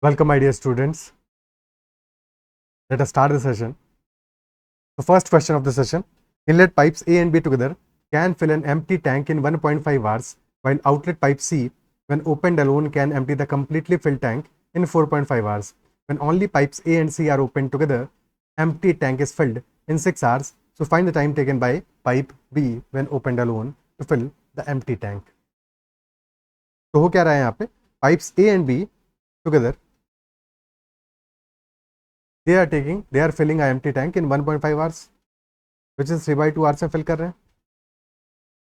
Welcome, my dear students. Let us start the session. The first question of the session: inlet pipes A and B together can fill an empty tank in 1.5 hours, while outlet pipe C, when opened alone, can empty the completely filled tank in 4.5 hours. When only pipes A and C are opened together, empty tank is filled in 6 hours. So find the time taken by pipe B when opened alone to fill the empty tank. तो हो क्या रहा है यहाँ पे? Pipes A and B together, they are filling an empty tank in 1.5 hours, which is 3/2 hours में fill कर रहे हैं.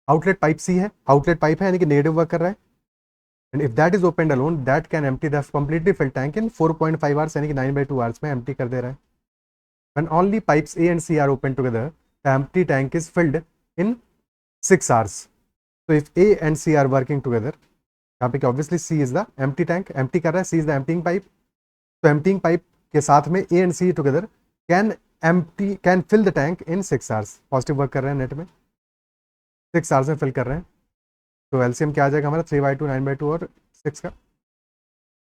आउटलेट पाइप सी है, आउटलेट पाइप है यानी कि नेगेटिव वर्क कर रहा है. And if that is open alone, that can empty the completely fill tank in 4.5 hours यानी कि 9/2 आवर्स में एम्प्टी कर दे रहा है. When only pipes A and C are open together, the empty tank is filled in 6 hours. तो if A and C are working together, यहाँ पे obviously C is the empty tank, empty कर रहा है, C is the emptying pipe. तो emptying pipe के साथ में A and C together can fill the tank in 6 hours. Positive work कर रहे हैं नेट में, 6 आवर्स में फिल कर रहे हैं. तो एलसीएम क्या आ जाएगा हमारा? 3/2, 9/2 और 6 का.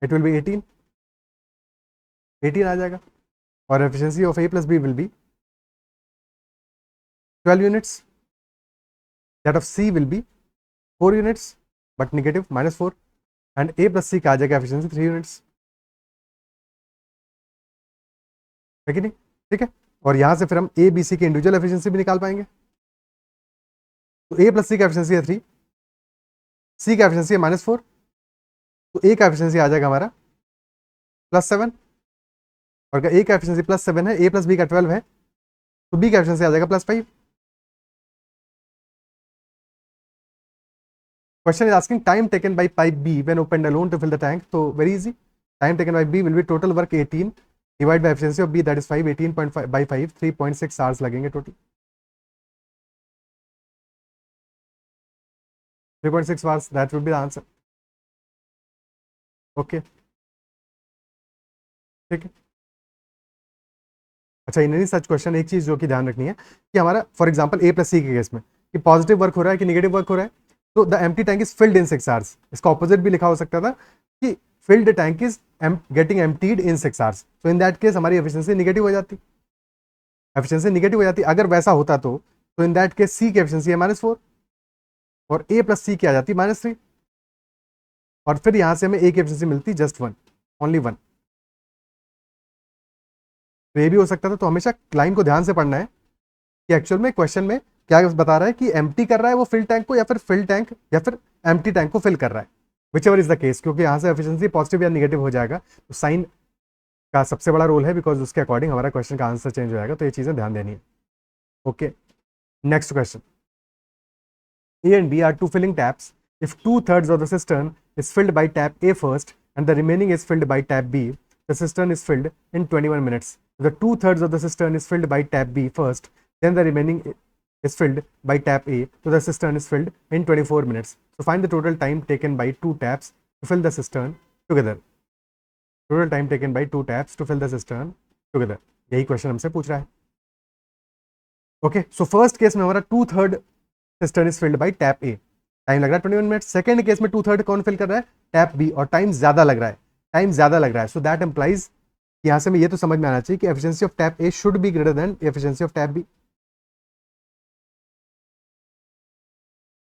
इट विल बी 18 आ जाएगा. और efficiency of A plus B will be 12 units. That of C will be 4 units but negative -4. And A plus C का आ जाएगा एफिशिएंसी 3 यूनिट्स. है कि नहीं? ठीक है. और यहां से फिर हम ए बी सी की इंडिविजुअल एफिशिएंसी भी निकाल पाएंगे. तो ए प्लस सी का एफिशिएंसी है 3, सी का एफिशिएंसी है -4. तो ए का एफिशिएंसी आ जाएगा हमारा +7. और ए का एफिशिएंसी +7 है, ए प्लस बी का 12 है, तो बी का एफिशिएंसी आ जाएगा +5. Question is asking time taken by pipe B when opened alone to fill the tank. So very easy. Time taken by B will be total work 18 divided by efficiency of B, that is 5. 18.5 by 5, 3.6 hours लगेंगे total. 3.6 hours, that will be the answer. Okay. ठीक है. अच्छा, in any such question एक चीज जो कि ध्यान रखनी है कि हमारा फॉर एग्जांपल ए प्लस सी के केस में कि पॉजिटिव वर्क हो रहा है कि नेगेटिव वर्क हो रहा है. तो the empty tank is filled in 6 hours. इसका ऑपोजिट भी लिखा हो सकता था कि field tank is getting emptied in 6 hours. तो इन दैट केस हमारी एफिशिएंसी नेगेटिव हो जाती, एफिशिएंसी नेगेटिव हो जाती. अगर वैसा होता तो इन दैट केस सी की एफिशिएंसी है -4 और ए प्लस सी की आ जाती -3. और फिर यहां से हमें ए की एफिशिएंसी मिलती जस्ट 1, ओनली 1. तो ये भी हो सकता था. तो हमेशा लाइन को ध्यान से पढ़ना है कि एक्चुअल में क्वेश्चन में क्या बता रहा है कि एम्प्टी कर रहा है वो फिल टैंक को, या फिर फिल टैंक या फिर एम्प्टी टैंक को फिल कर रहा है, which ever is the case. क्योंकि यहाँ से एफिशिएंसी पॉजिटिव या नेगेटिव हो जाएगा, तो साइन का सबसे बड़ा रोल है, बिकॉज उसके अकॉर्डिंग हमारा क्वेश्चन का आंसर चेंज हो जाएगा. तो ये चीजें ध्यान देनी है. Okay, next question. A and B are two filling taps. If 2/3 of the cistern is filled by tap A first and the remaining is filled by tap B, the cistern is filled in 21 minutes. If the 2/3 of the cistern is filled by tap B first, then the remaining is filled by tap A, so the cistern is filled in 24 minutes. So find the total time taken by two taps to fill the cistern together. Total time taken by two taps to fill the cistern together. यही question हमसे पूछ रहा है. Okay, so first case में हमारा 2/3 cistern is filled by tap A, time लग रहा है 21 मिनट. सेकंड केस में 2/3 कौन फिल कर रहा है? टैप बी, और टाइम ज्यादा लग रहा है, टाइम ज्यादा लग रहा है. सो दैट इंप्लाइज यहां से हमें ये तो समझ में आना चाहिए कि efficiency of tap A should be greater than efficiency of tap B.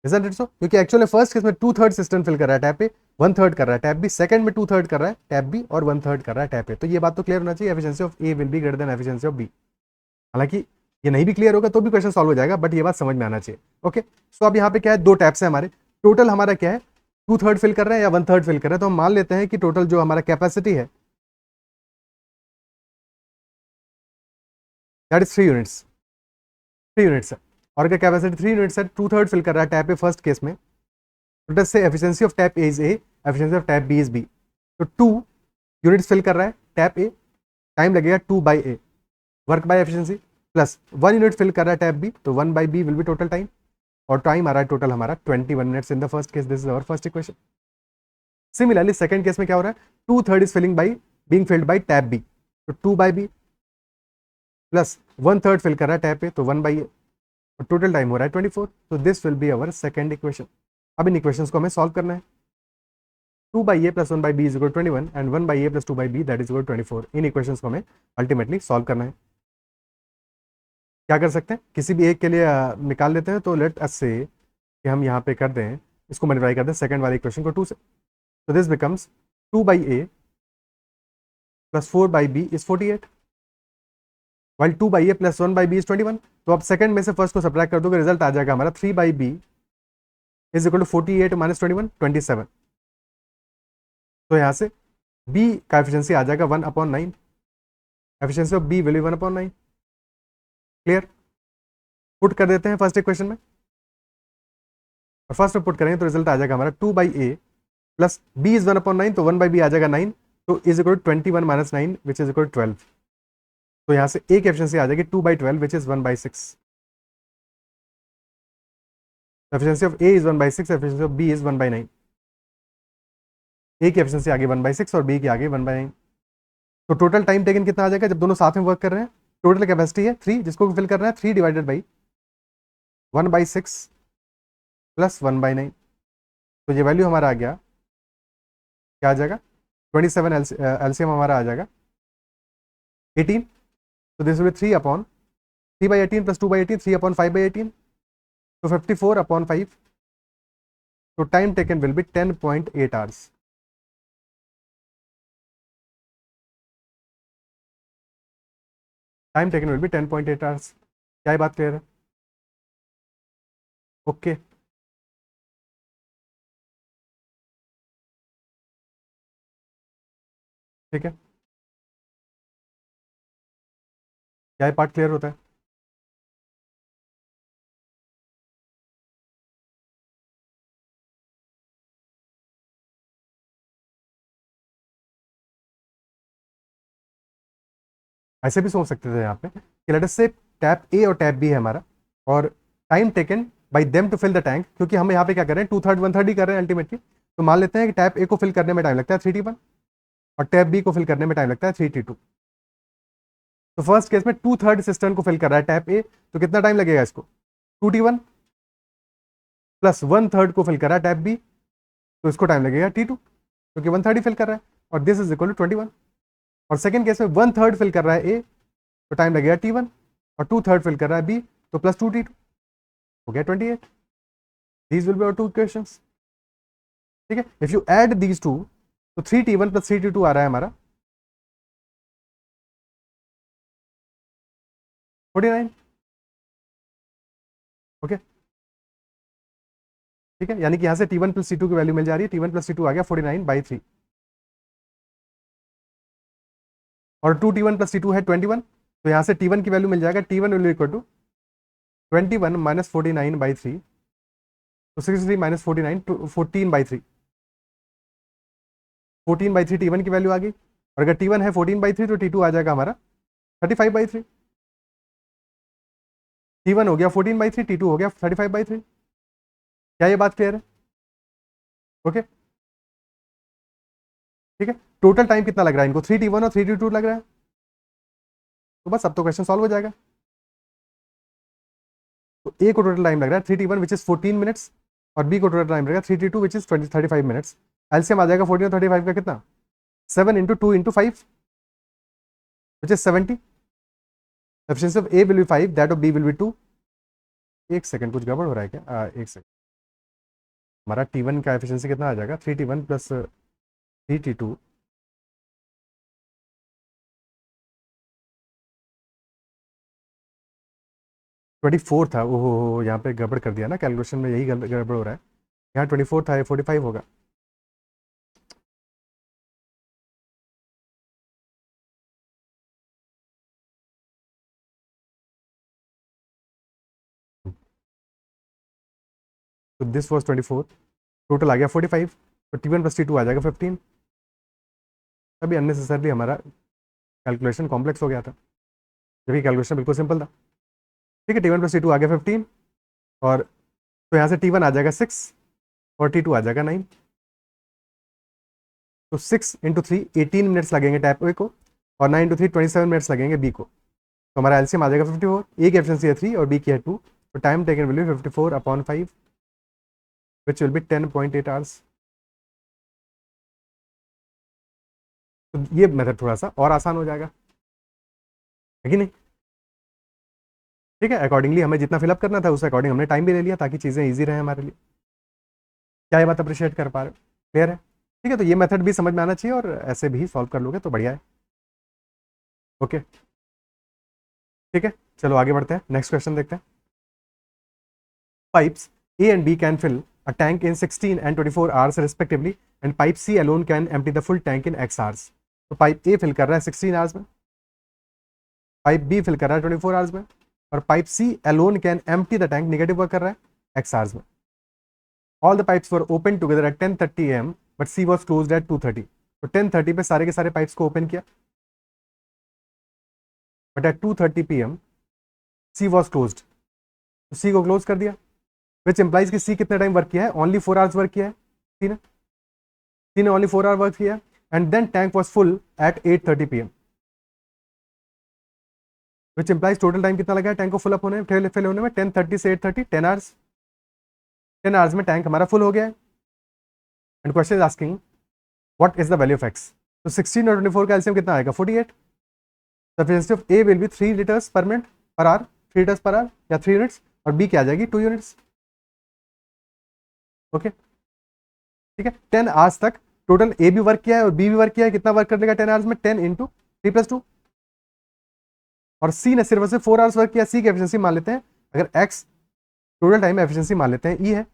Isn't it so? क्योंकि एक्चुअली फर्स्ट केस में 2/3 सिस्टर्न फिल कर रहा है टैप ए, 1/3 कर रहा है टैप बी. सेकंड में 2/3 कर रहा है टैप बी और 1/3 कर रहा है टैप ए. तो ये बात तो क्लियर होना चाहिए, efficiency of A will be greater than efficiency of B. हालांकि ये नहीं भी क्लियर होगा तो भी क्वेश्चन सॉल्व हो जाएगा, बट ये बात समझ में आना चाहिए. ओके, सो अब यहाँ पे क्या है, दो टैप्स है हमारे. टोटल हमारा क्या है, 2/3 फिल कर रहे हैं या 1/3 फिल कर रहे हैं. तो हम मान लेते हैं कि टोटल जो हमारा कैपेसिटी है दैट इज 3 यूनिट्स. 3 यूनिट्स है, और अगर कैपेसिटी 3 यूनिट्स है, 2/3 फिल कर रहा है टैप ए फर्स्ट केस में, तो से efficiency of tap A is A, efficiency of tap B is B. तो 2 यूनिट्स फिल कर रहा है टैप ए, टाइम लगेगा 2/a, work by efficiency, plus 1 unit fill कर रहा है टैप बी, तो 1/b will be total time. और टाइम आ रहा है टोटल हमारा 21 minutes in the first case. This is our first equation. Similarly second case में क्या हो रहा है, 2/3 is filling by being filled by tap B, तो 2/b प्लस 1/3 फिल कर रहा है टैप ए, तो 1/a, और टोटल टाइम हो रहा है 24. तो this will be our second equation. अब इन इक्वेशंस को हमें सॉल्व करना है. 2/a + 1/b = 21 and 1/a + 2/b that is 24। In equations को हमें अल्टीमेटली सॉल्व करना है। क्या कर सकते हैं, किसी भी एक के लिए निकाल लेते हैं। तो लेट अस से कि हम यहाँ पे कर दें, इसको मल्टीप्लाई कर दें सेकंड वाले इक्वेशन को 2 से। तो this becomes 2/a + 4/b = 48 while 2/a + 1/b = 21। तो अब सेकंड में से फर्स्ट को सब्ट्रैक्ट कर दोगे, रिजल्ट आ जाएगा हमारा 3/b = 48 - 21 27। तो यहाँ से b का एफिशिएंसी आ जाएगा 1/9। Efficiency of b value 1/9। Clear. Put कर देते हैं फर्स्ट इक्वेशन में, और फर्स्ट में पुट करेंगे तो रिजल्ट आ जाएगा हमारा 2/a + b = 1/9, तो 1/b आ जाएगा 9, तो = 21 - 9 विच इज 12। तो यहाँ से a की एफिशिएंसी आ जाएगी 2/12 which is 1/6। Efficiency of a is 1/6, efficiency of b is 1/9। a की एफिशिएंसी आगे 1/6 और b की आगे 1/9। तो टोटल टाइम टेकन कितना आ जाएगा जब दोनों साथ में वर्क कर रहे हैं? टोटल कैपेसिटी है 3, जिसको फिल करना है 3 डिवाइडेड बाई 1/6 + 1/9। तो ये वैल्यू हमारा आ गया, क्या आ जाएगा? 27 एलसीएम हमारा आ जाएगा 18। तो दिस विल बी 3/18 + 2/18 3/5/18, तो 54/5। तो time taken will B 10.8 hours. Time taken will B 10.8 hours. क्या ये बात क्लियर है? ओके। ठीक है, क्या ये पार्ट क्लियर होता है? ऐसे भी सोच सकते थे यहाँ पे कि लेट अस से टैप ए और टैप बी है हमारा, और time taken by them to fill the tank, क्योंकि हम यहाँ पे क्या कर रहे हैं 2/3 1/3 ही कर रहे हैं अल्टीमेटली। तो मान लेते हैं कि टैप ए को फिल करने में टाइम लगता है 3t1 और टैप बी को फिल करने में टाइम लगता है 3t2। तो फर्स्ट केस में 2/3 सिस्टम को फिल कर रहा है टैप ए, तो कितना टाइम लगेगा इसको? 2t1 + 1/3 को फिल कर रहा है टैप बी, तो इसको टाइम लगेगा t2, क्योंकि 1/3 ही फिल कर रहा है, और दिस इज इक्वल टू 21। और सेकेंड केस में 1/3 फिल कर रहा है ए, तो टाइम लगेगा t1, और 2/3 फिल कर रहा है बी, तो +2t2 हो गया 28। These will be our 2 equations. ठीक है, if you add these two, तो 3t1 + 3t2 आ रहा है हमारा 49। ओके, ठीक है, यानी कि यहां से t1 + t2 की वैल्यू मिल जा रही है। t1 + t2 आ गया 49/3, और 2t1 + t2 है 21, तो यहां से t1 की वैल्यू मिल जाएगा। t1 विल इक्वल टू 21 - 49/3, तो 63 - 49 14/3। 14/3 t1 की वैल्यू आ गई, और अगर t1 है 14/3 तो t2 आ जाएगा हमारा 35/3। t1 हो गया 14/3, t2 हो गया 35/3। क्या ये बात क्लियर है? ओके, ठीक है। टोटल टाइम कितना लग रहा है इनको? 3t1 और 3t2 लग रहा है। तो बस अब तो क्वेश्चन सॉल्व हो जाएगा। तो ए को टोटल टाइम लग रहा है 3t1 विच इज 14 मिनट्स, और बी को टोटल टाइम लगेगा 3t2 which is 35 minutes. LCM आ जाएगा 14 और 35 का कितना? 7 × 2 × 5 which is 70। Efficiency of A will be 5, that of B will be 2। एक सेकंड, कुछ गड़बड़ हो रहा है क्या? एक सेकंड, हमारा t1 का एफिशिएंसी कितना आ जाएगा? 3t1 + 3t2 24 था। ओहो, यहाँ पे गड़बड़ कर दिया ना, कैलकुलेशन में यही गड़बड़ हो रहा है। यहाँ 24 था, 45 होगा। तो दिस वॉज 24, टोटल आ गया 45, तो t1 + t2 आ जाएगा 15। अभी अननेसेसरली हमारा कैलकुलेशन कॉम्प्लेक्स हो गया था, जबकि कैलकुलेशन बिल्कुल सिंपल था। ठीक है, t1 + t2 आ गया 15, और तो यहाँ से t1 आ जाएगा 6 और t2 आ जाएगा 9। तो 6 × 3 18 मिनट्स लगेंगे टैप ए को, और 9 × 3 27 मिनट्स लगेंगे बी को। तो हमारा एलसीएम आ जाएगा 54। ए की एफिशिएंसी है 3 और बी की है 2, तो time taken will B 54/5 which will be 10.8 hours. तो ये मेथड थोड़ा सा और आसान हो जाएगा, है कि नहीं? ठीक है, अकॉर्डिंगली हमें जितना फिलअप करना था उस अकॉर्डिंग हमने टाइम भी ले लिया ताकि चीज़ें ईजी रहे हमारे लिए। क्या ये बात अप्रिशिएट कर पा रहे हो? क्लियर है? ठीक है, तो ये मेथड भी समझ में आना चाहिए और ऐसे भी सॉल्व कर लोगे तो बढ़िया है। ओके, ठीक है, चलो आगे बढ़ते हैं, नेक्स्ट क्वेश्चन देखते हैं। Pipes A and B can fill a tank in 16 and 24 hours respectively, and pipe C alone can empty the full tank in X hours. तो पाइप A फिल कर रहा है 16 आवर्स में, पाइप B फिल कर रहा है 24 hours में, और pipe C alone can empty the tank negative work कर रहा है X hours में. All the pipes were open together at 10:30 am, but C was closed at 2:30. तो 10:30 पे सारे के सारे पाइप्स को ओपन किया, but at 2:30 PM C was closed. तो C को क्लोज कर दिया, विच इंप्लाइज कि C कितने टाइम वर्क किया है? ओनली 4 आवर्स वर्क किया है C ने ओनली 4 आवर वर्क किया, and then tank was full at 8:30 PM, which implies total time कितना लगा है टैंक को फुल अप होने फिल होने में? 10:30 से 8:30, 10 आवर्स। 10 आवर्स में टैंक हमारा फुल हो गया है, and question is asking what is the value of x. तो 16 और 24 का एलसीएम कितना आएगा? 48। Sufficiency of A will be 3 litres पर minute per hour, 3 litres per hour या 3 यूनिट्स, और बी क्या आ जाएगी? 2 यूनिट्स। ओके, ठीक है, 10 आवर्स तक टोटल ए भी वर्क किया है और बी भी वर्क किया है। कितना वर्क कर लेगा 10 आवर्स में? 10 इंटू 3+2, और सी ने सिर्फ 4 आवर्स वर्क किया। सी की एफिशिएंसी मान लेते हैं, अगर एक्स टोटल टाइम एफिशिएंसी मान लेते हैं ई है,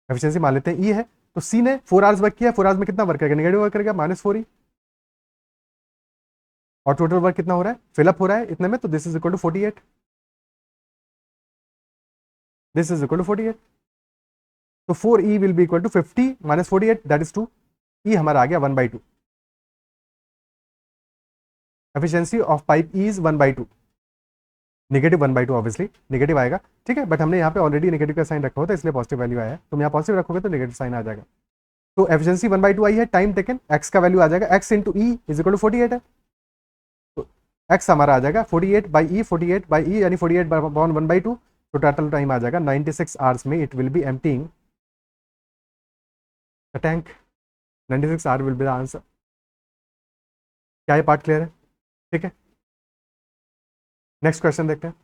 एफिशिएंसी मान लेते हैं ई है, तो सी ने 4 आवर्स वर्क किया, 4 आवर्स में कितना वर्क करेगा? नेगेटिव वर्क करेगा, -4 और टोटल वर्क कितना हो रहा है? फिलअप हो रहा है इतने में, तो this is equal to 48, this is equal to 48। तो 4E will be equal to 50 - 48, that is 2। E हमारा आ गया 1/2। Efficiency of pipe E is 1/2, negative 1/2 obviously negative आएगा, ठीक है, बट हमने यहाँ पे ऑलरेडी नेगेटिव का साइन रखा होता है इसलिए पॉजिटिव वैल्यू आया है। तुम यहाँ पॉजिटिव रखोगे तो नेगेटिव साइन आ जाएगा। तो एफिशिएंसी 1/2 आई है, टाइम टेकन एक्स का वैल्यू आ जाएगा, X into E is equal to 48 है, तो एक्स हमारा आ जाएगा 48/E, 48/E यानी 48/1/2, तो टोटल टाइम आ जाएगा 96 आवर्स में it will be emptying the tank. 96 hour will be the answer. क्या ये पार्ट क्लियर है? ठीक है, नेक्स्ट क्वेश्चन देखते हैं।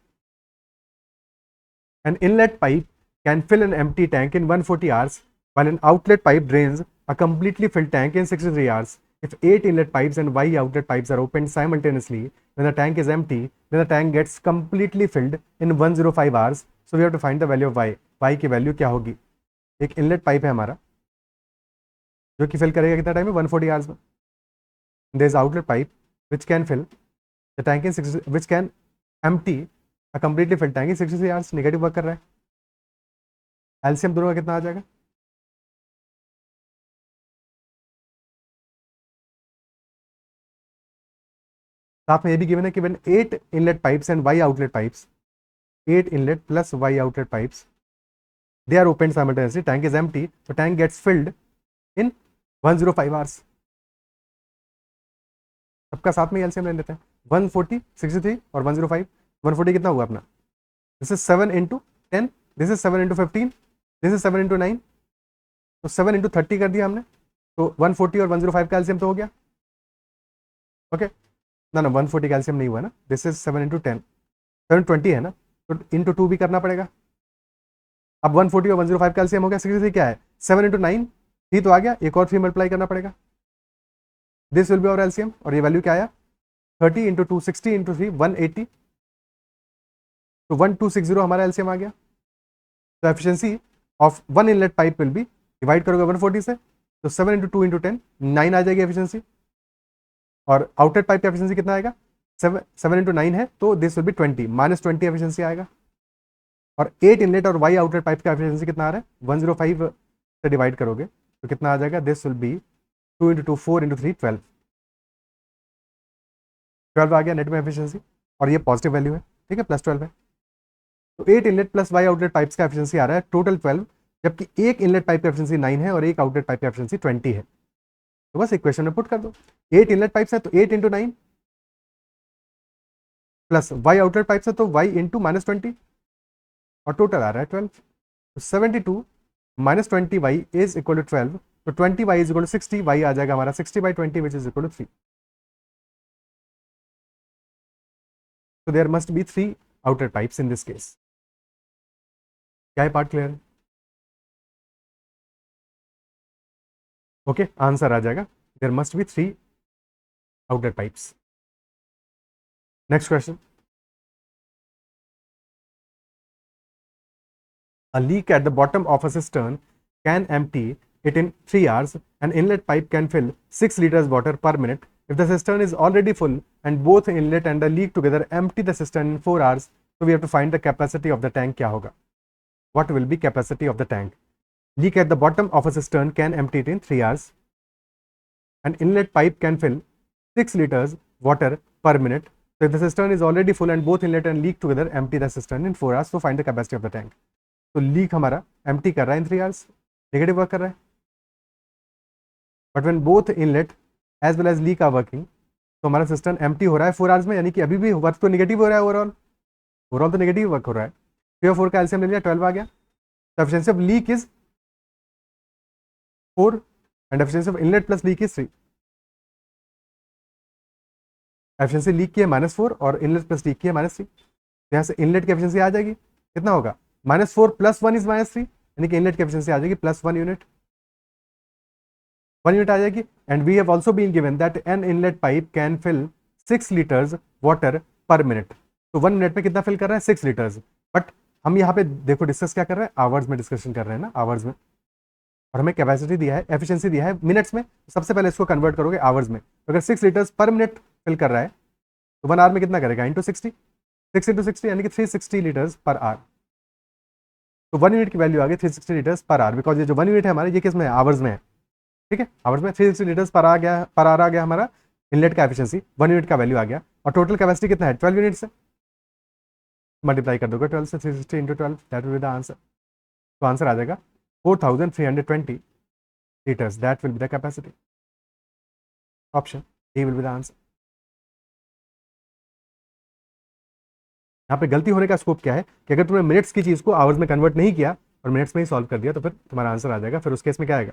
An inlet pipe can fill an empty tank in 140 hours, while an outlet pipe drains a completely filled tank in 63 hours. If 8 inlet pipes and Y outlet pipes are opened simultaneously when the tank is empty, then the tank gets completely filled in 105 hours. So we have to find the value of Y. Y की value क्या होगी? एक inlet pipe है हमारा जो कि fill करेगा कितना टाइम में? 140 आवर्स में। There is outlet pipe which can fill the tank in 60, which can empty completely fill tank 63 hours, negative work कर रहा है। एलसीएम दोनों का कितना आ जाएगा? साथ में ये भी गिवन है कि when 8 inlet pipes and Y outlet pipes, 8 inlet plus Y outlet pipes, they are open simultaneously, tank is empty, तो tank gets filled in 105 hours. सबका साथ में एलसीएम ले लेते हैं, 140, 63 और 105। 140 कितना हुआ अपना? This is 7 into 10, this is 7 into 15, this is 7 into 9, तो 7 इंटू 30 कर दिया हमने, तो 140 और 105 का एलसीएम तो हो गया। ओके, ना 140 का एलसीएम नहीं हुआ ना, दिस इज 7 इंटू 10, 720 है ना, तो इंटू 2 भी करना पड़ेगा। अब 140 और 105 का एलसीएम हो गया, 63 क्या है? 7 इंटू 9 ही तो आ गया, एक और 3 मल्टीप्लाई करना पड़ेगा, this will be our LCM, और ये वैल्यू क्या आया? 30 इंटू 2 60 इंटू 3 180, तो 1260 हमारा एलसीएम आ गया। तो efficiency of one inlet pipe will be, divide करोगे 140 से, तो 7 इंटू 2 इंटू 10 9 आ जाएगी एफिशिएंसी, और आउटलेट पाइप का एफिशिएंसी कितना आएगा? 7 इंटू 9 है, तो दिस विल बी 20 -20 एफिशिएंसी आएगा। और 8 इनलेट और वाई आउटलेट पाइप का एफिशिएंसी कितना आ रहा है? 105 से डिवाइड करोगे तो कितना आ जाएगा? This will be 2 into 2 4 into 3 12, 12 आ गया नेट में एफिशिएंसी, और ये पॉजिटिव वैल्यू है, ठीक है, +12 है। तो 8 inlet plus Y outlet pipes का एफिशिएंसी आ रहा है टोटल 12, जबकि एक इनलेट पाइप का एफिशिएंसी 9 है और एक आउटलेट पाइप का एफिशिएंसी 20 है। तो बस इक्वेशन में पुट कर दो, 8 इनलेट पाइप्स है तो 8 into 9, plus Y outlet pipes है तो वाई इंटू -20, और टोटल आ रहा है 12। तो 72 - 20 वाई इज इक्वल टू 12, तो 20y is equal to 60, y आ जाएगा हमारा 60/20 which is equal to 3. So there must be 3 outer pipes in this case. क्या है पार्ट क्लियर? ओके, आंसर आ जाएगा there must be 3 outer pipes. Next question. A leak at the bottom of a cistern can empty it in 3 hours. An inlet pipe can fill 6 liters water per minute. If the cistern is already full and both inlet and the leak together empty the cistern in 4 hours, so we have to find the capacity of the tank. क्या होगा? What will be capacity of the tank? Leak at the bottom of a cistern can empty it in 3 hours. An inlet pipe can fill 6 liters water per minute. So if the cistern is already full and both inlet and leak together empty the cistern in 4 hours, so find the capacity of the tank. तो leak हमारा empty कर रहा है इन 3 hours, negative work कर रहा है. But when both inlet as well as leak are working, तो हमारा सिस्टम एम्प्टी हो रहा है 4 आवर्स में, यानी कि अभी भी वर्क तो नेगेटिव हो रहा है. ओवरऑल तो नेगेटिव वर्क हो रहा है. 3 और 4 का एलसीएम ले लिया, 12 आ गया. तो efficiency of leak is 4 and efficiency of inlet plus leak is 3. Efficiency leak की है -4 और इनलेट प्लस लीक की है -3. यहाँ से इनलेट की एफिशिएंसी आ जाएगी, कितना होगा? -4 + 1 इज -3, यानी कि इनलेट की एफिशिएंसी आ जाएगी +1 यूनिट. 1 यूनिट आ जाएगी. And we have also been given that an inlet pipe can fill 6 litres water per minute. तो 1 मिनट में कितना फिल कर रहा है? 6 लीटर्स. बट हम यहाँ पे देखो डिस्कस क्या कर रहे हैं? आवर्स में डिस्कशन कर रहे हैं ना, आवर्स में. और हमें कैपेसिटी दिया है, एफिशिएंसी दिया है मिनट्स में. सबसे पहले इसको कन्वर्ट करोगे आवर्स में. तो अगर 6 लीटर्स पर मिनट फिल कर रहा है तो 1 आवर में कितना करेगा? इंटू 60. 6 इंटू 60 यानी कि 360 लीटर्स पर आवर. तो 1 यूनिट की वैल्यू आ गई 360 लीटर्स पर आवर, बिकॉज ये जो 1 यूनिट है हमारे, ये किस में है? आवर्स में है. ठीक है, आवर्स में 360 लीटर्स पर आवर आ गया हमारा इनलेट का एफिशिएंसी. 1 यूनिट का वैल्यू आ गया. और टोटल कैपेसिटी कितना है? 12 यूनिट से मल्टीप्लाई कर दोगे 12 से, 360 into 12, that will be the answer. तो आंसर आ जाएगा 4320 liters. That will be the capacity. Option A will be the answer. यहाँ पे गलती होने का स्कोप क्या है कि अगर तुमने मिनट्स की चीज को आवर्स में कन्वर्ट नहीं किया और मिनट्स में ही सॉल्व कर दिया, तो फिर तुम्हारा आंसर आ जाएगा. फिर उस केस में क्या आएगा?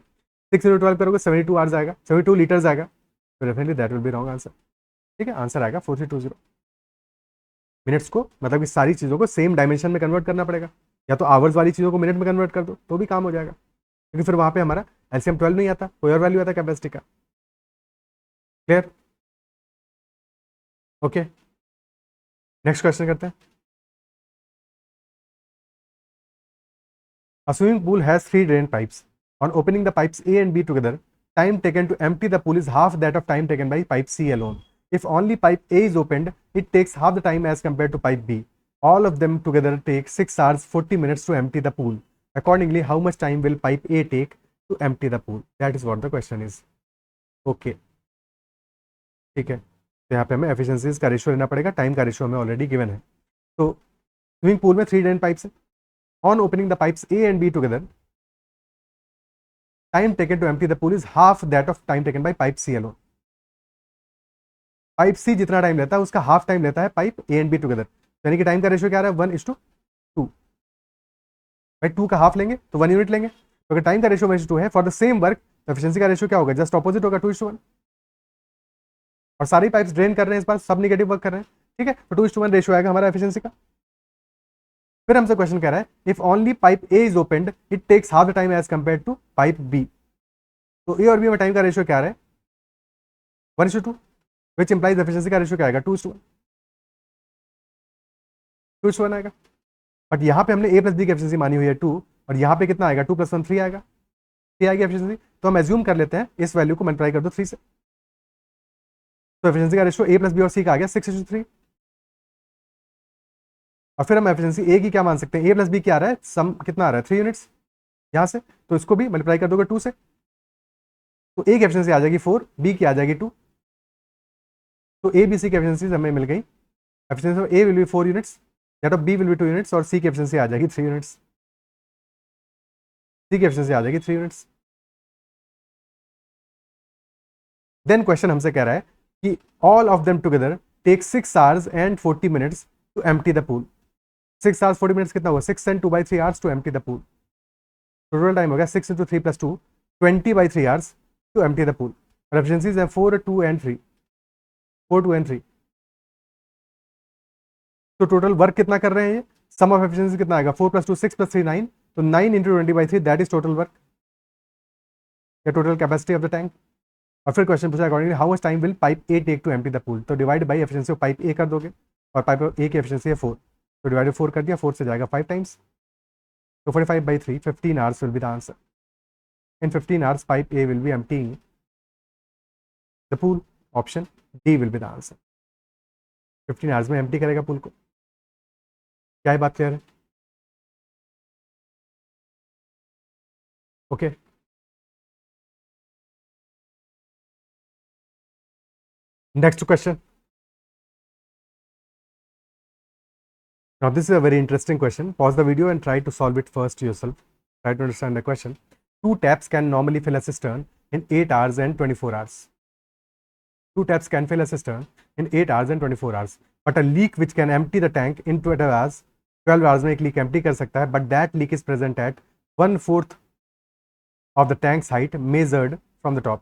6 इंटू 12 करोगे 72 आवर्स आएगा, 72 लीटर्स आएगा. तो definitely that will be wrong answer. ठीक है, आंसर आएगा 4320. मिनट्स को मतलब कि सारी चीज़ों को सेम डायमेंशन में कन्वर्ट करना पड़ेगा, या तो आवर्स वाली चीज़ों को मिनट में कन्वर्ट कर दो तो भी काम हो जाएगा, क्योंकि फिर वहाँ पे हमारा एलसीएम 12 नहीं आता, कोई और वैल्यू आता कैपेसिटी का. क्लियर? ओके, नेक्स्ट क्वेश्चन करते हैं. A swimming pool has 3 drain pipes. On opening the pipes A and B together, time taken to empty the pool is half that of time taken by pipe C alone. If only pipe A is opened, it takes half the time as compared to pipe B. All of them together take 6 hours 40 minutes to empty the pool. Accordingly, how much time will pipe A take to empty the pool? That is what the question is. Okay. ठीक है, तो यहाँ पे हमें efficiencies का ratio लेना पड़ेगा. Time का रेशियो हमें ऑलरेडी गिवन है. तो स्विमिंग पूल में 3 ड्रेन पाइप्स है. On opening the pipes A and B together, time taken to empty the pool is half that of time taken by pipe C alone. Pipe C जितना time लेता है उसका half time लेता है pipe A and B together. यानी कि time का ratio क्या आ रहा है? 1:2. भाई 2 का हाफ लेंगे तो 1 यूनिट लेंगे. तो अगर टाइम का रेशियो 1:2 है for the same work, efficiency का रेशियो क्या होगा? जस्ट ऑपोजिट होगा, 2:1. और सारी पाइप्स ड्रेन कर रहे हैं इस बार, सब नेगेटिव वर्क कर रहे हैं. ठीक है, तो 2:1 रेशियो आएगा हमारा एफिशिएंसी का. फिर हमसे क्वेश्चन कह रहा है if only pipe A is opened it takes half the time as compare to pipe B. तो ए और बी में टाइम का रेशियो क्या आ रहा है? 1:2, विच इंप्लाइज एफिशिएंसी का रेशियो क्या आएगा? 2:1. 2:1 आएगा. बट यहाँ पे हमने ए प्लस बी की एफिशिएंसी मानी हुई है 2, और यहाँ पे कितना आएगा? 2 + 1 3 आएगा. 3 आएगी एफिशिएंसी. तो हम एज्यूम कर लेते हैं इस वैल्यू को मल्टीप्लाई कर दो 3 से. तो एफिशिएंसी का रेशियो ए प्लस बी और सी का आ गया 6:3. और फिर हम एफिशिएंसी ए की क्या मान सकते हैं? ए प्लस बी क्या आ रहा है? सम कितना आ रहा है? 3 यूनिट्स यहाँ से. तो इसको भी मल्टीप्लाई कर दोगे 2 से. तो ए की एफिशिएंसी आ जाएगी 4, बी की आ जाएगी 2. तो ए बी सी की एफिशिएंसी हमें मिल गई. Efficiency of A will be 4 units, that of B will be 2 units, और सी की एफिशिएंसी आ जाएगी 3 यूनिट्स. सी की एफिशिएंसी आ जाएगी 3 यूनिट्स. देन क्वेश्चन हमसे कह रहा है कि all of them together take 6 hours and 40 minutes to empty the pool. 6 hours 40 minutes कितना हुआ? 6 and 2/3 hours to empty the pool. Total time हो गया 6 × 3 + 2, 20/3 hours to empty the pool. और efficiencies हैं 4, 2 and 3. 4, 2 and 3. तो टोटल वर्क कितना कर रहे हैं ये? सम ऑफ एफिशिएंसी कितना आएगा? 4 + 2 6 + 3 9. तो 9 × 20/3 दैट इज टोटल वर्क या total capacity of the tank. और फिर क्वेश्चन पूछा accordingly how much time will pipe A take to empty the pool. तो divide by efficiency of pipe A कर दोगे और पाइप ए की एफिशिएंसी है 4, तो डिवाइड 4 कर दिया, 4 से जाएगा 5 टाइम्स. तो 45/3 15 hours will be the answer. In 15 hours pipe A will be emptying the pool. Option D will be the answer. 15 hours में एम्प्टी करेगा पूल को. क्या है बात क्लियर है? Okay. Next question. Now this is a very interesting question. Pause the video and try to solve it first yourself. Try to understand the question. 2 taps can normally fill a cistern in 8 hours and 24 hours. 2 taps can fill a cistern in 8 hours and 24 hours. But a leak which can empty the tank in 12 hours, 12 hours में एक leak empty कर सकता है. But that leak is present at 1/4 of the tank's height measured from the top.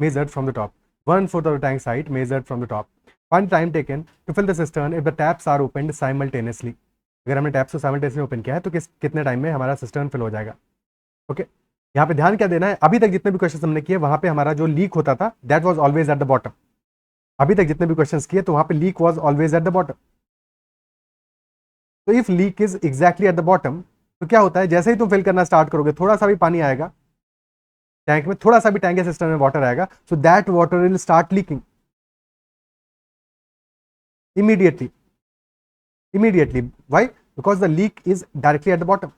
Measured from the top. 1/4 of the tank's height measured from the top. Find time taken to fill the cistern if the taps are opened simultaneously. अगर हमने taps को simultaneously open किया है तो कितने time में हमारा cistern fill हो जाएगा. ओके. यहाँ पे ध्यान क्या देना है, अभी तक जितने भी क्वेश्चन हमने किए वहां पे हमारा जो लीक होता था that was always at the bottom. अभी तक जितने भी क्वेश्चंस किए तो वहां पे leak was always at the bottom. तो if leak is exactly at the bottom तो क्या होता है, जैसे ही तुम फिल करना स्टार्ट करोगे थोड़ा सा भी पानी आएगा टैंक में, थोड़ा सा भी टैंक के सिस्टम में वाटर आएगा, so that water will start leaking immediately. Why? Because the leak is directly at the bottom.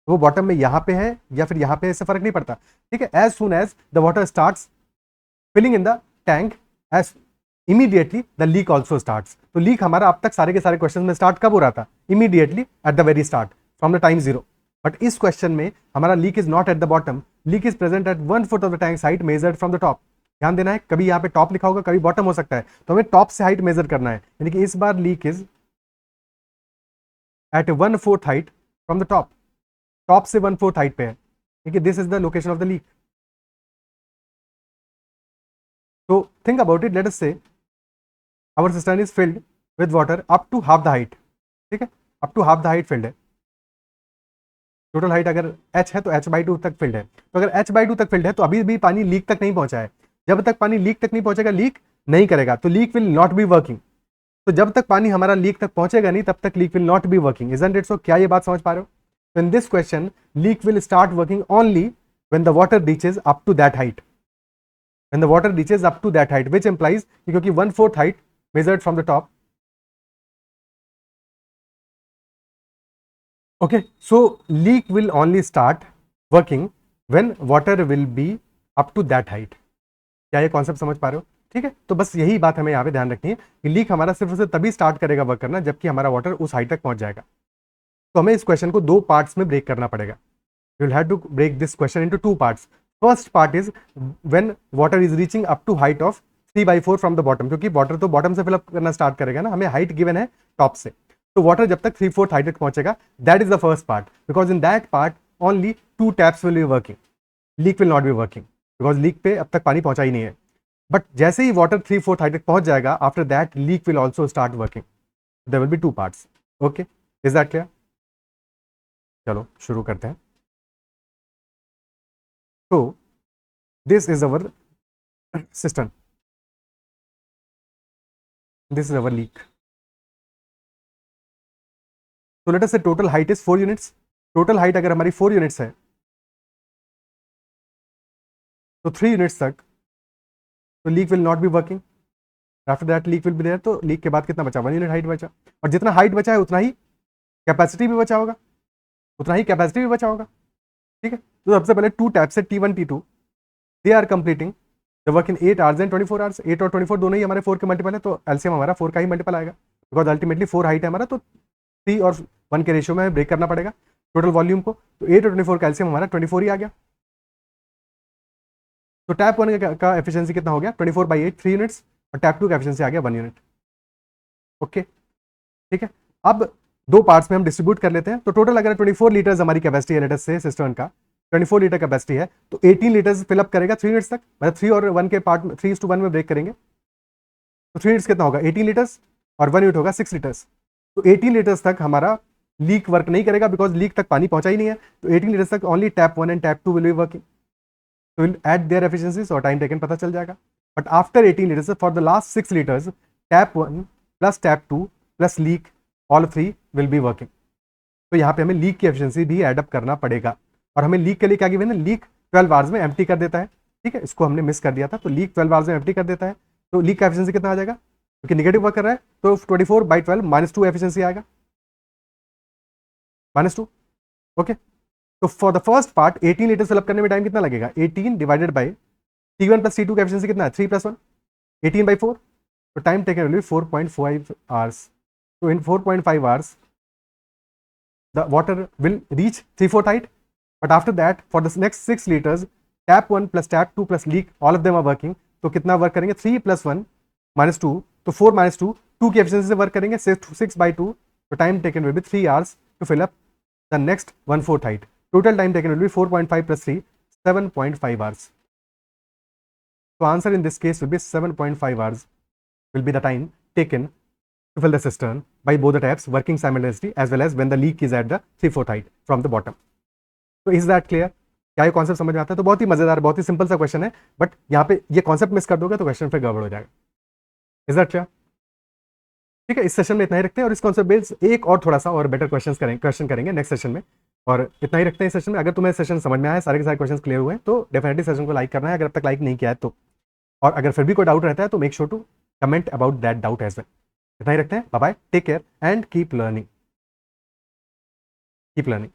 वो बॉटम में यहां पे है या फिर यहां पे, इससे फर्क नहीं पड़ता. ठीक है. As soon as the water starts filling in the tank, as immediately the leak also starts. तो लीक हमारा अब तक सारे के सारे क्वेश्चन में स्टार्ट कब हो रहा था? Immediately at the very start, from the time 0. But इस क्वेश्चन में हमारा leak is not at the bottom, leak is present at 1/4 of the tank height measured from the top. ध्यान देना है, कभी यहाँ पे टॉप लिखा होगा, कभी बॉटम हो सकता है, तो हमें टॉप से हाइट मेजर करना है. यानी कि इस बार leak is at 1/4 height from the top. Top से 1/4 हाइट पे है. ठीक है. This is the location of the leak. तो think about it. Let us say our system is filled with water up to half the height. ठीक है. Up to half the height filled है. Total height अगर h है तो h/2 तक field है. तो अगर h/2 तक फिल्ड है तो अभी भी पानी लीक तक नहीं पहुंचा है. जब तक पानी लीक तक नहीं पहुंचेगा लीक नहीं करेगा, तो leak will not be working. तो जब तक पानी हमारा लीक तक पहुंचेगा नहीं तब तक leak will not be working. Isn't it so? क्या ये बात समझ पा रहे हो? तो in this question leak will start working only when the water reaches up to that height. When the water reaches up to that height which implies क्योंकि 1/4 height measured from the top. Okay, so leak will only start working when water will be up to that height. क्या ये concept समझ पा रहे हो? ठीक है. तो बस यही बात हमें यहाँ पे ध्यान रखनी है कि लीक हमारा सिर्फ उसे तभी स्टार्ट करेगा वर्क करना जबकि हमारा वाटर उस हाइट तक पहुंच जाएगा. तो हमें इस क्वेश्चन को 2 पार्ट्स में ब्रेक करना पड़ेगा. You will have to break this question into 2 parts. First part is when water is reaching up to height of 3/4 from the bottom, क्योंकि वाटर तो बॉटम से फिलअप करना स्टार्ट करेगा ना, हमें हाइट गिवन है टॉप से. तो वाटर जब तक 3/4 हाइट तक पहुंचेगा, that is the first part. Because in that part only 2 taps will be working. Leak will not be working because leak पे अब तक पानी पहुंचा ही नहीं है. बट जैसे ही वाटर 3/4 हाइट तक पहुंच जाएगा, after that leak will also start working. There will be 2 parts. Okay, is that clear? चलो शुरू करते हैं. तो this is our system, this is our leak. तो let us say total height is 4 units. Total height अगर हमारी 4 units है तो 3 यूनिट्स तक तो leak will not be working. After that leak will be there. तो लीक के बाद कितना बचा? 1 यूनिट हाइट बचा. और जितना हाइट बचा है उतना ही कैपेसिटी भी बचा होगा, ठीक है. तो सबसे पहले 2 टैप्स है T1 T2, they are completing the work in 8 hours and 24 hours. 8 और 24 दोनों ही हमारे 4 के मल्टीपल है, तो एलसीएम हमारा 4 का ही मल्टीपल आएगा. बिकॉज अल्टीमेटली 4 हाइट है हमारा, तो 3 और 1 के रेशियो में ब्रेक करना पड़ेगा टोटल वॉल्यूम को. तो 8 और 24 का एलसीएम हमारा 24 ही आ गया. तो टैप 1 का एफिशिएंसी कितना हो गया? 24/8 3 यूनिट्स, और टैप 2 का एफिशिएंसी आ गया 1 यूनिट. ओके, ठीक है. अब 2 पार्ट्स में हम डिस्ट्रीब्यूट कर लेते हैं. तो टोटल अगर 24 लीटर्स हमारी कैपेसिटी है लेट अस से सिस्टर्न का, 24 लीटर कैपेसिटी है, तो 18 लीटर फिलअप करेगा 3 मिनट्स तक, मतलब 3 और 1 के पार्ट में 3:1 में ब्रेक करेंगे, तो 3 मिनट्स कितना होगा 18 लीटर्स, और 1 मिनट होगा 6 लीटर्स। तो 18 लीटर्स तक हमारा लीक वर्क नहीं करेगा बिकॉज लीक तक पानी पहुंचा ही नहीं है। तो 18 लीटर्स तक only tap 1 and tap 2 will be working, तो विल एट देयर एफिशिएंसीज और टाइम टेकन पता चल जाएगा। But after 18 litres for the last 6 litres tap 1 plus tap 2 plus leak all 3 will be working. तो यहाँ पे हमें लीक की एफिशिएंसी भी एडअप करना पड़ेगा। और हमें लीक के लिए क्या गिवन है, लीक 12 आवर्स में एम्प्टी कर देता है, ठीक है, इसको हमने मिस कर दिया था। तो लीक 12 आवर्स में एम्प्टी कर देता है, तो लीक का एफिशिएंसी कितना आ जाएगा, क्योंकि निगेटिव वर्क कर रहा है, तो 24/12 -2 एफिशिएंसी आएगा, -2। ओके, तो for the first part 18 litre fill up करने में टाइम कितना लगेगा, 18 divided by T1 plus T2 का एफिशिएंसी कितना है 3 + 1, 18/4, तो time taken will be 4.5 hours. तो इन 4.5 hours the water will reach 3/4 height, but after that for the next 6 liters tap 1 plus tap 2 plus leak all of them are working। तो कितना work करेंगे 3 + 1 -2, तो 4 - 2 2 की एफिशिएंसी से वर्क करेंगे 6/2, तो time taken will be 3 hours to fill up the next 1/4 height. Total time taken will be 4.5 + 3 7.5 hours. तो answer in this case will be 7.5 hours will be the time taken to fill the cistern by both the taps working simultaneously as well as when the leak is at the 3/4 height from the bottom। तो is that clear, क्या ये concept समझ में आता है? तो बहुत ही मजेदार, बहुत ही सिंपल सा क्वेश्चन है, बट यहाँ पे ये कॉन्सेप्ट मिस कर दोगे तो क्वेश्चन फिर गड़बड़ हो जाएगा। Is that clear? ठीक है, इस सेशन में इतना ही रखते हैं और इस कॉन्सेप्ट बेस्ड एक और थोड़ा सा और बेटर क्वेश्चन करेंगे नेक्स्ट सेशन में, और इतना ही रखते हैं इस सेशन में। अगर तुम्हें सेशन समझ में आया, सारे के सारे क्वेश्चन क्लियर हुए हैं, तो डेफिनेटली सेशन को लाइक करना है अगर अब तक लाइक नहीं किया है तो, और अगर फिर भी कोई डाउट रहता है तो make sure to comment about that doubt as well. इतना ही रखते हैं, bye bye, take care and keep learning, keep learning.